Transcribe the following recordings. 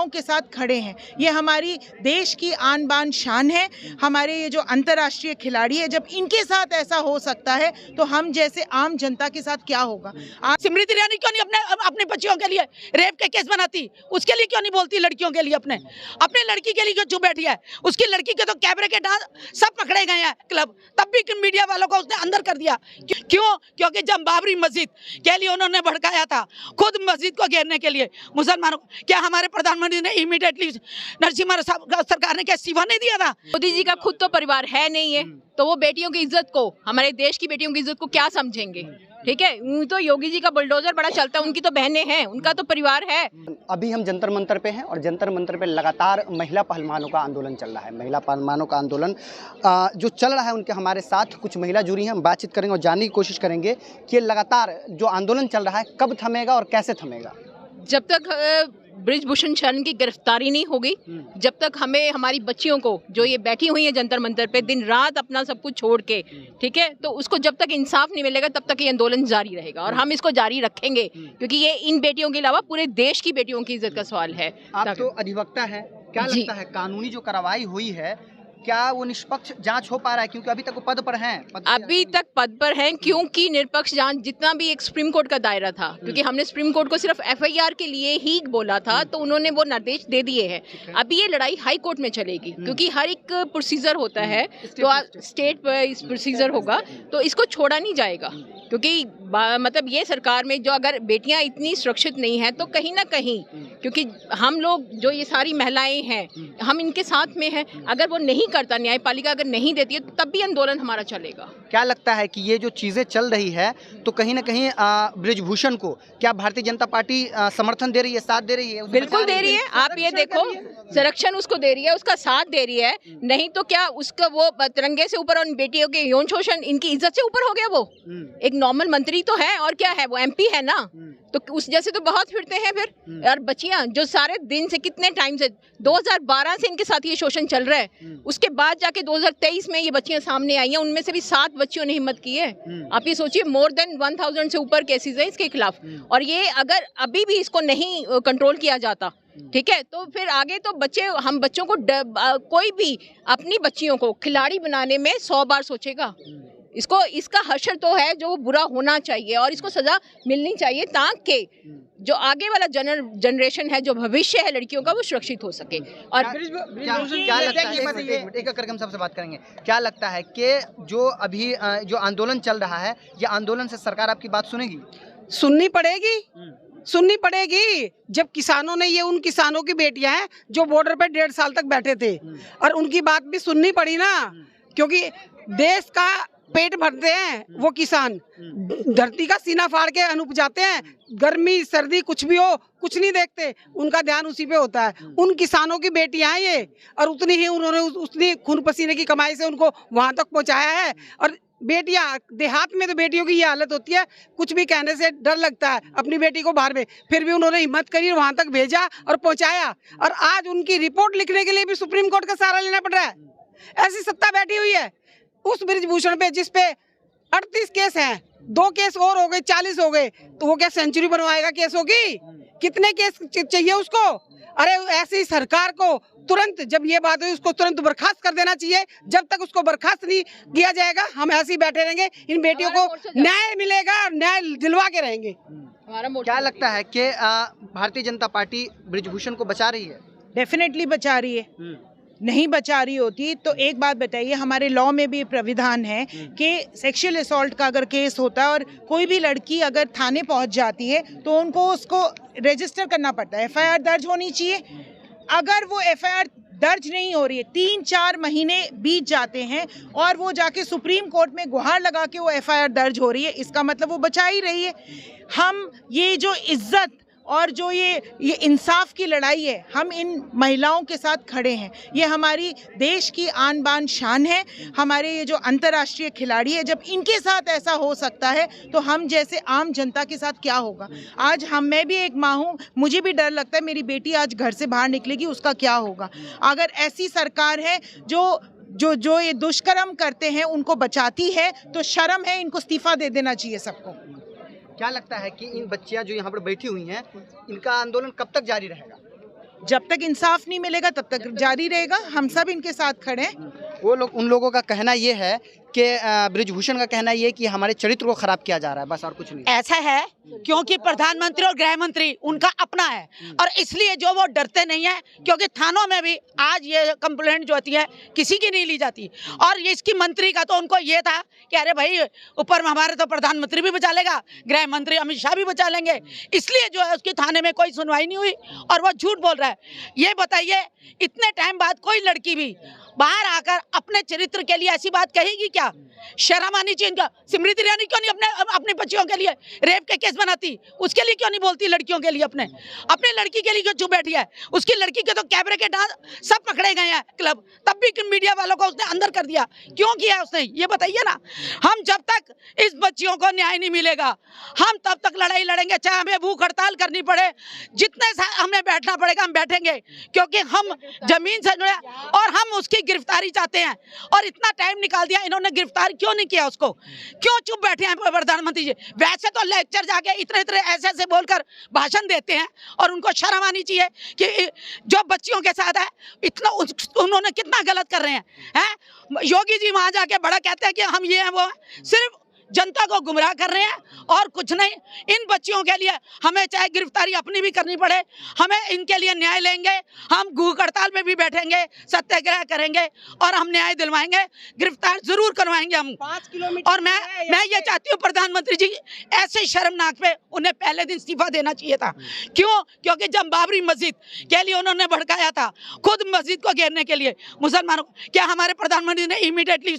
महिलाओं के साथ खड़े हैं। ये हमारी देश की आन बान शान है। हमारे ये जो अंतर्राष्ट्रीय खिलाड़ी है, जब इनके साथ ऐसा हो सकता है तो हम जैसे आम जनता के साथ क्या होगा। स्मृति ईरानी क्यों नहीं अपने बच्चियों के लिए रेप के केस बनाती, उसके लिए क्यों नहीं बोलती? लड़कियों के लिए अपने लड़की के लिए क्यों चुप बैठी है? उसकी लड़की के तो कैमरे के डांस सब पकड़े गए हैं क्लब, तब भी मीडिया वालों को उसने अंदर कर दिया। क्यों? क्योंकि जब बाबरी मस्जिद के लिए उन्होंने भड़काया था, खुद मस्जिद को घेरने के लिए मुसलमानों, क्या हमारे प्रधानमंत्री ने इमीडिएटली नरसिम्हा सरकार ने क्या इस्तीफा नहीं दिया था? मोदी जी का खुद तो परिवार है नहीं है, तो वो बेटियों की इज्जत को, हमारे देश की बेटियों की इज्जत को क्या समझेंगे? ठीक है, तो योगी जी का बुलडोजर बड़ा चलता है, उनकी तो बहनें हैं, उनका तो परिवार है। अभी हम जंतर मंतर पे हैं और जंतर मंतर पे लगातार महिला पहलवानों का आंदोलन चल रहा है। महिला पहलवानों का आंदोलन जो चल रहा है, उनके हमारे साथ कुछ महिला जुड़ी हैं। हम बातचीत करेंगे और जानने की कोशिश करेंगे कि लगातार जो आंदोलन चल रहा है कब थमेगा और कैसे थमेगा। जब तक बृजभूषण शरण की गिरफ्तारी नहीं होगी, जब तक हमें हमारी बच्चियों को जो ये बैठी हुई है जंतर मंतर पे दिन रात अपना सब कुछ छोड़ के, ठीक है, तो उसको जब तक इंसाफ नहीं मिलेगा तब तक ये आंदोलन जारी रहेगा और हम इसको जारी रखेंगे, क्योंकि ये इन बेटियों के अलावा पूरे देश की बेटियों की इज्जत का सवाल है। आप तो अधिवक्ता हैं, क्या लगता है कानूनी जो कार्रवाई हुई है क्या वो निष्पक्ष जांच हो पा रहा है? क्योंकि अभी तक वो पद पर हैं। अभी तक पद पर हैं, क्योंकि निष्पक्ष जांच जितना भी एक सुप्रीम कोर्ट का दायरा था, क्योंकि हमने सुप्रीम कोर्ट को सिर्फ एफआईआर के लिए ही बोला था, तो उन्होंने वो निर्देश दे दिए हैं। अभी ये लड़ाई हाई कोर्ट में चलेगी, क्योंकि हर एक प्रोसीजर होता है, तो स्टेट पर इस प्रोसीजर होगा, तो इसको छोड़ा नहीं जाएगा। क्योंकि मतलब ये सरकार में जो अगर बेटियां इतनी सुरक्षित नहीं हैं, तो कहीं ना कहीं, क्योंकि हम लोग जो ये सारी महिलाएं हैं, हम इनके साथ में हैं, अगर वो नहीं करता, न्यायपालिका अगर नहीं देती है, तब भी आंदोलन हमारा चलेगा। क्या लगता है कि ये जो चीजें चल रही है, तो कहीं ना कहीं बृजभूषण को क्या भारतीय जनता पार्टी समर्थन दे रही है, साथ दे रही है? बिल्कुल दे रही है। आप ये देखो, संरक्षण उसको दे रही है, उसका साथ दे रही है, नहीं तो क्या उसका वो तिरंगे से ऊपर और बेटियों के यौन शोषण इनकी इज्जत से ऊपर हो गया? वो एक नॉर्मल मंत्री तो है, और क्या है, वो एमपी है ना, तो उस जैसे तो बहुत फिरते हैं फिर। और बच्चियां जो सारे दिन से, कितने टाइम से, 2012 से इनके साथ ये शोषण चल रहा है, उसके बाद जाके 2023 में ये बच्चियां सामने आई हैं, उनमें से भी 7 बच्चियों ने हिम्मत की है। आप ये सोचिए, मोर देन 1000 से ऊपर केसेस है इसके खिलाफ, और ये अगर अभी भी इसको नहीं कंट्रोल किया जाता, ठीक है, तो फिर आगे तो हम बच्चों को कोई भी अपनी बच्चियों को खिलाड़ी बनाने में 100 बार सोचेगा। इसका हश्र तो है जो बुरा होना चाहिए और इसको सजा मिलनी चाहिए, ताकि जो आगे वाला जनरेशन है, जो भविष्य है लड़कियों का, वो सुरक्षित हो सके। और क्या लगता है, एक करके हम सबसे बात करेंगे, क्या लगता है कि जो अभी जो आंदोलन चल रहा है, ये आंदोलन से सरकार आपकी बात सुनेगी? सुननी पड़ेगी, सुननी पड़ेगी। जब किसानों ने, ये उन किसानों की बेटियां हैं जो बॉर्डर पे 1.5 साल तक बैठे थे, और उनकी बात भी सुननी पड़ी ना, क्योंकि देश का पेट भरते हैं वो किसान, धरती का सीना फाड़ के अन्न उपजाते हैं, गर्मी सर्दी कुछ भी हो, कुछ नहीं देखते, उनका ध्यान उसी पे होता है। उन किसानों की बेटियां हैं ये, और उतनी ही उन्होंने उतनी खून पसीने की कमाई से उनको वहां तक पहुंचाया है। और बेटियां, देहात में तो बेटियों की ये हालत होती है, कुछ भी कहने से डर लगता है अपनी बेटी को बाहर में, फिर भी उन्होंने हिम्मत करी, वहां तक भेजा और पहुंचाया। और आज उनकी रिपोर्ट लिखने के लिए भी सुप्रीम कोर्ट का सहारा लेना पड़ रहा है। ऐसी सत्ता बैठी हुई है उस बृजभूषण पे, जिसपे 38 केस हैं, 2 केस और हो गए, 40 हो गए, तो वो क्या सेंचुरी बनवाएगा केसों की? कितने केस चाहिए उसको? अरे ऐसी सरकार को तुरंत, जब ये बात हुई, उसको तुरंत बर्खास्त कर देना चाहिए। जब तक उसको बर्खास्त नहीं किया जाएगा, हम ऐसे ही बैठे रहेंगे। इन बेटियों को न्याय मिलेगा और न्याय दिलवा के रहेंगे। क्या लगता है कि भारतीय जनता पार्टी बृजभूषण को बचा रही है? डेफिनेटली बचा रही है। नहीं बचा रही होती तो एक बात बताइए, हमारे लॉ में भी प्राविधान है कि सेक्सुअल असॉल्ट का अगर केस होता है और कोई भी लड़की अगर थाने पहुंच जाती है, तो उनको उसको रजिस्टर करना पड़ता है, एफआईआर दर्ज होनी चाहिए। अगर वो एफआईआर दर्ज नहीं हो रही है, 3-4 महीने बीत जाते हैं और वो जाके सुप्रीम कोर्ट में गुहार लगा के वो एफआईआर दर्ज हो रही है, इसका मतलब वो बचा ही रही है। हम ये जो इज्जत और जो ये इंसाफ की लड़ाई है, हम इन महिलाओं के साथ खड़े हैं। ये हमारी देश की आन बान शान है। हमारे ये जो अंतर्राष्ट्रीय खिलाड़ी है, जब इनके साथ ऐसा हो सकता है तो हम जैसे आम जनता के साथ क्या होगा। आज मैं भी एक माँ हूँ, मुझे भी डर लगता है मेरी बेटी आज घर से बाहर निकलेगी, उसका क्या होगा। अगर ऐसी सरकार है जो ये दुष्कर्म करते हैं उनको बचाती है, तो शर्म है, इनको इस्तीफा दे देना चाहिए सबको। क्या लगता है कि इन बच्चियां जो यहाँ पर बैठी हुई हैं, इनका आंदोलन कब तक जारी रहेगा? जब तक इंसाफ नहीं मिलेगा तब तक जारी रहेगा। हम सब इनके साथ खड़े हैं। वो लोग, उन लोगों का कहना ये है कि बृजभूषण का कहना ये है कि हमारे चरित्र को खराब किया जा रहा है, बस और कुछ नहीं। ऐसा है क्योंकि प्रधानमंत्री और गृह मंत्री उनका अपना है और इसलिए जो वो डरते नहीं है, क्योंकि थानों में भी आज ये कंप्लेंट जो होती है किसी की नहीं ली जाती। और इसकी मंत्री का तो उनको ये था कि अरे भाई ऊपर में हमारे तो प्रधानमंत्री भी बचा लेगा, गृह मंत्री अमित शाह भी बचा लेंगे, इसलिए जो है उसकी थाने में कोई सुनवाई नहीं हुई और वो झूठ बोल रहा है। ये बताइए इतने टाइम बाद कोई लड़की भी बाहर आकर अपने चरित्र के लिए ऐसी बात कहेगी क्या? शर्म आनी चाहिए इनका। स्मृति ईरानी क्यों नहीं अपने बच्चियों के लिए रेप के केस बनाती? उसके लिए क्यों नहीं बोलती? लड़कियों के लिए अपने लड़की के लिए क्यों चुप बैठी है? उसकी लड़की के तो कैमरे के डांस सब पकड़े गए हैं क्लब, तब भी मीडिया वालों को उसने अंदर कर दिया। क्यों किया उसने? ये बताइए ना। हम जब तक इस बच्चियों को न्याय नहीं मिलेगा हम तब तक लड़ाई लड़ेंगे, चाहे हमें भूख हड़ताल करनी पड़े, जितने हमें बैठना पड़ेगा हम बैठेंगे, क्योंकि हम जमीन से जुड़े और हम उसकी गिरफ्तारी चाहते हैं। और इतना टाइम निकाल दिया, इन्होंने गिरफ्तार क्यों नहीं किया उसको? क्यों चुप बैठे हैं प्रधानमंत्री जी? वैसे तो लेक्चर जाके इतने ऐसे ऐसे बोलकर भाषण देते हैं और उनको शर्म आनी चाहिए कि जो बच्चियों के साथ है इतना उन्होंने कितना गलत कर रहे हैं। योगी जी वहां जाके बड़ा कहते हैं कि हम ये हैं वो हैं, सिर्फ जनता को गुमराह कर रहे हैं और कुछ नहीं। इन बच्चियों के लिए हमें चाहे गिरफ्तारी अपनी भी करनी पड़े, हमें इनके लिए न्याय लेंगे। हम भूख हड़ताल में भी बैठेंगे, सत्याग्रह करेंगे और हम न्याय दिलवाएंगे, गिरफ्तार जरूर करवाएंगे हम। 5 किलोमीटर और मैं ये चाहती हूँ प्रधानमंत्री जी ऐसे शर्मनाक पे उन्हें पहले दिन इस्तीफा देना चाहिए था। क्यों? क्योंकि जब बाबरी मस्जिद के लिए उन्होंने भड़काया था, खुद मस्जिद को घेरने के लिए मुसलमानों, क्या हमारे प्रधानमंत्री ने इमीडिएटली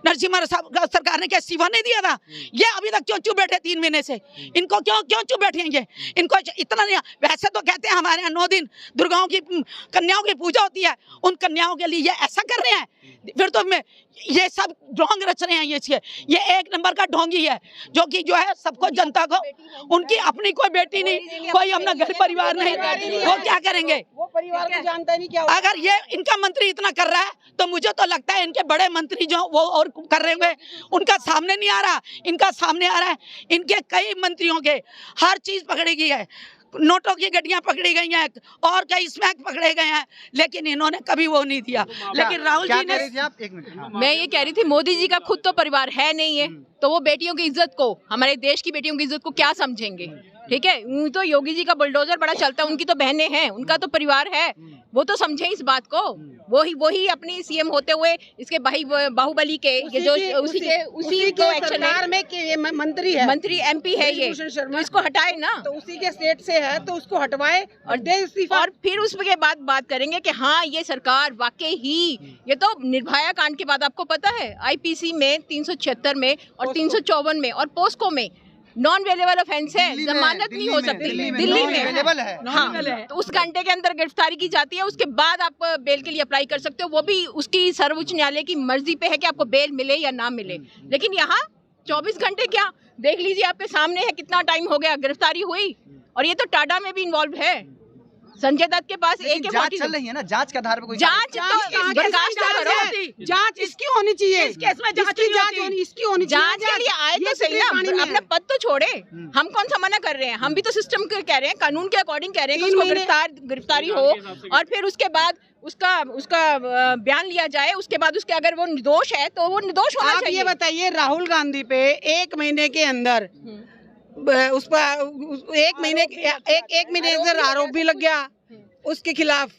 नरसिम्हा सरकार ने क्या इस्तीफा नहीं दिया था? ये अभी तक क्यों चुप बैठे? 3 महीने से इनको क्यों चुप बैठे हैं? ये इनको इतना नहीं। वैसे तो कहते हैं हमारे यहाँ 9 दिन दुर्गाओं की कन्याओं की पूजा होती है, उन कन्याओं के लिए ये ऐसा कर रहे हैं, फिर तो ये सब ढोंग रच रहे हैं। ये एक नंबर का ढोंगी है जो कि जो है सबको, जनता को, उनकी अपनी कोई बेटी नहीं, कोई अपना घर परिवार नहीं, वो क्या करेंगे? वो परिवार को जानता नहीं क्या। अगर ये इनका मंत्री इतना कर रहा है तो मुझे तो लगता है इनके बड़े मंत्री जो वो और कर रहे होंगे, उनका सामने नहीं आ रहा, इनका सामने आ रहा है। इनके कई मंत्रियों के हर चीज पकड़ी गई है, नोटों की गड्डियां पकड़ी गई हैं और कई स्मैक पकड़े गए हैं, लेकिन इन्होंने कभी वो नहीं दिया। लेकिन राहुल जी ने, मैं ये कह रही थी, मोदी जी का खुद तो परिवार है नहीं है, तो वो बेटियों की इज्जत को, हमारे देश की बेटियों की इज्जत को क्या समझेंगे? ठीक है, तो योगी जी का बुलडोजर बड़ा चलता है, उनकी तो बहनें हैं, उनका तो परिवार है, वो तो समझे इस बात को। वही अपनी सीएम होते हुए इसके बाहुबली के उसी को सरकार में कि ये मंत्री है, मंत्री MP है ये, तो इसको हटाए ना, तो उसी के स्टेट से है तो उसको हटवाए और दे इस्तीफा। और फिर उसके बाद बात करेंगे कि हाँ ये सरकार वाकई ही, ये तो निर्भया कांड के बाद आपको पता है IPC में 376 में और 354 में और पोस्को में नॉन अवेलेबल ऑफेंस है, जमानत नहीं हो सकती। दिल्ली में अवेलेबल है। हाँ, तो उस घंटे के अंदर गिरफ्तारी की जाती है, उसके बाद आप बेल के लिए अप्लाई कर सकते हो। वो भी उसकी सर्वोच्च न्यायालय की मर्जी पे है कि आपको बेल मिले या ना मिले। लेकिन यहाँ 24 घंटे क्या, देख लीजिए आपके सामने है, कितना टाइम हो गया गिरफ्तारी हुई। और ये तो टाटा में भी इन्वॉल्व है, संजय दत्त के पास जांच चल रही है ना, जांच के आधार पर कोई जांच इसकी होनी चाहिए, इस केस में इसकी होनी जांच के लिए आए तो सही ना, अपना पद तो छोड़े। हम कौन सा मना कर रहे हैं? हम भी तो सिस्टम के कह रहे हैं, कानून के अकॉर्डिंग कह रहे हैं कि उसको गिरफ्तारी हो और फिर उसके बाद उसका बयान लिया जाए, उसके बाद उसके अगर वो निर्दोष है तो वो निर्दोष होना चाहिए। ये बताइए, राहुल गांधी पे 1 महीने के अंदर उस पर एक महीने के अंदर आरोप भी लग गया, उसके खिलाफ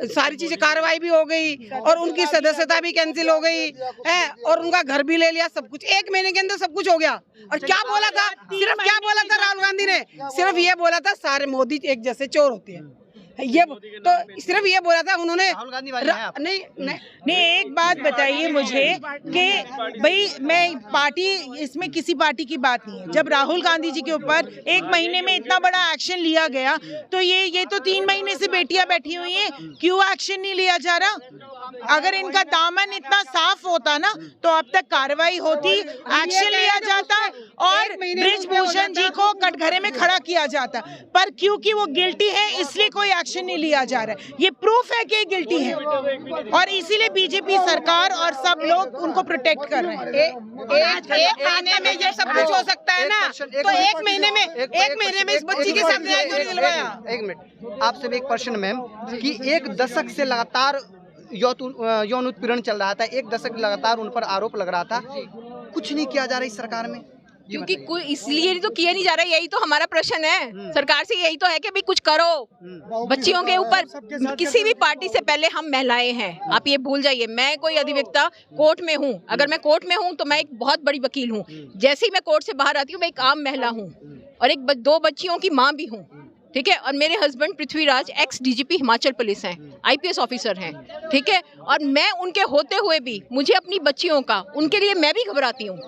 सारी चीजें कार्रवाई भी हो गई और उनकी सदस्यता भी कैंसिल हो गई है और उनका घर भी ले लिया, सब कुछ 1 महीने के अंदर सब कुछ हो गया। और क्या बोला था? सिर्फ क्या बोला था राहुल गांधी ने? सिर्फ ये बोला था सारे मोदी एक जैसे चोर होते हैं, ये तो सिर्फ ये बोला था उन्होंने। राहुल गांधी नहीं, एक बात बताइए मुझे कि भाई मैं पार्टी, इसमें किसी पार्टी की बात नहीं है। जब राहुल गांधी जी के ऊपर 1 महीने में इतना बड़ा एक्शन लिया गया तो ये तो 3 महीने से बेटियां बैठी हुई हैं, क्यों एक्शन नहीं लिया जा रहा? अगर इनका दामन इतना साफ होता ना तो अब तक कार्रवाई होती, एक्शन लिया जाता और बृजभूषण जी को कटघरे में खड़ा किया जाता, पर क्योंकि वो गिल्टी है इसलिए कोई एक्शन एक्शन नहीं लिया जा रहा है। ये प्रूफ है कि ये गिल्टी है और इसीलिए बीजेपी सरकार और सब लोग उनको प्रोटेक्ट कर रहे हैं। एक महीने में ये सब कुछ हो सकता है ना, तो एक महीने में इस बच्ची के साथ न्याय क्यों नहीं दिलवाया? एक मिनट, आपसे भी एक प्रश्न मैम, कि एक दशक से लगातार यौन उत्पीड़न चल रहा था, एक दशक लगातार उन पर आरोप लग रहा था, कुछ नहीं किया जा रहा इस सरकार में? क्योंकि कोई इसलिए तो किया नहीं जा रहा, यही तो हमारा प्रश्न है सरकार से, यही तो है कि भाई कुछ करो बच्चियों के ऊपर। किसी भी पार्टी से पहले हम महिलाएं हैं, आप ये भूल जाइए। मैं कोई अधिवक्ता कोर्ट में हूँ, अगर मैं कोर्ट में हूँ तो मैं एक बहुत बड़ी वकील हूँ। जैसे ही मैं कोर्ट से बाहर आती हूँ मैं एक आम महिला हूँ और एक 2 बच्चियों की माँ भी हूँ, ठीक है। और मेरे husband Prithviraj x DGP Himachal police हैं, आईपीएस ऑफिसर हैं, ठीक है। और मैं उनके होते हुए भी मुझे अपनी बच्चियों का, उनके लिए मैं भी घबराती हूँ।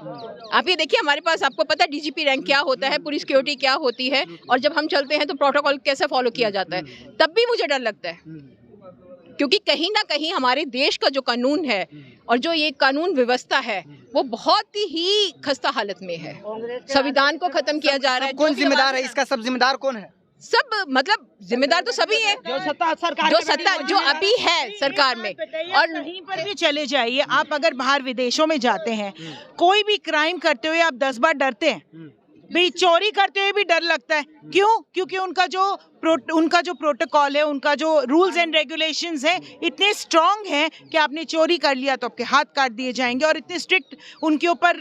आप ये देखिए, हमारे पास आपको पता है डीजीपी रैंक क्या होता है, पूरी सिक्योरिटी क्या होती है, और जब हम चलते हैं तो प्रोटोकॉल कैसे फॉलो किया जाता है, तब भी मुझे डर लगता है। क्योंकि कहीं ना कहीं हमारे देश का जो कानून है और जो ये कानून व्यवस्था है वो बहुत ही खस्ता हालत में है। संविधान को खत्म किया जा रहा है। कौन जिम्मेदार है इसका? सब जिम्मेदार कौन है? सब मतलब जिम्मेदार तो सभी है, जो सत्ता जो अभी है सरकार में। और कहीं पर भी चले जाइए आप, अगर बाहर विदेशों में जाते हैं, कोई भी क्राइम करते हुए आप 10 बार डरते हैं। भाई चोरी करते हुए भी डर लगता है, क्यों? क्योंकि उनका जो प्रोटोकॉल है, उनका जो रूल्स एंड रेगुलेशंस है इतने स्ट्रांग हैं कि आपने चोरी कर लिया तो आपके हाथ काट दिए जाएंगे, और इतने स्ट्रिक्ट उनके ऊपर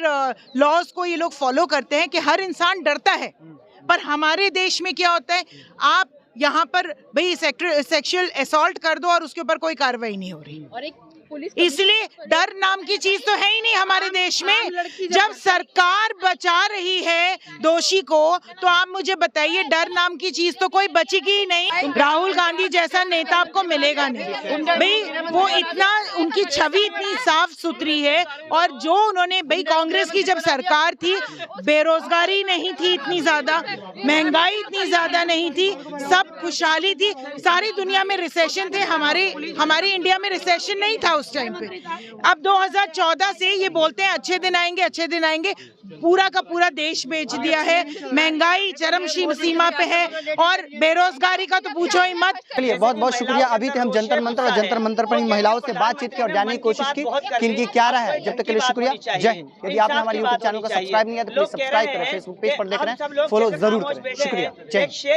लॉज को ये लोग फॉलो करते हैं कि हर इंसान डरता है। पर हमारे देश में क्या होता है, आप यहाँ पर भाई सेक्सुअल असॉल्ट कर दो और उसके ऊपर कोई कार्रवाई नहीं हो रही। और एक पुलिस, इसलिए डर नाम की चीज तो है ही नहीं हमारे देश में। जब सरकार बचा रही है दोषी को, तो आप मुझे बताइए डर नाम की चीज तो कोई बचेगी ही नहीं। राहुल गांधी जैसा नेता आपको मिलेगा नहीं भाई, वो इतना, उनकी छवि इतनी साफ सुथरी है। और जो उन्होंने भाई, कांग्रेस की जब सरकार थी बेरोजगारी नहीं थी इतनी ज्यादा, महंगाई इतनी ज्यादा नहीं थी, सब खुशहाली थी। सारी दुनिया में रिसेशन थे, हमारे इंडिया में रिसेशन नहीं था उस टाइम पे। अब 2014 से ये बोलते हैं अच्छे दिन आएंगे, अच्छे दिन आएंगे। पूरा का पूरा देश बेच दिया है, महंगाई चरम सीमा पे है और बेरोजगारी का तो पूछो ही मत। चलिए, बहुत बहुत शुक्रिया। अभी तो हम जंतर मंतर और जंतर मंतर पर इन महिलाओं से बातचीत की और जानने की कोशिश की कि इनकी क्या राय है। जब तक के लिए शुक्रिया, जय हिंद। यदि आपने हमारे यूट्यूब चैनल को सब्सक्राइब नहीं किया तो प्लीज सब्सक्राइब करें, फेसबुक पेज पर देख रहे हैं फॉलो जरूर करें। शुक्रिया, जय हिंद।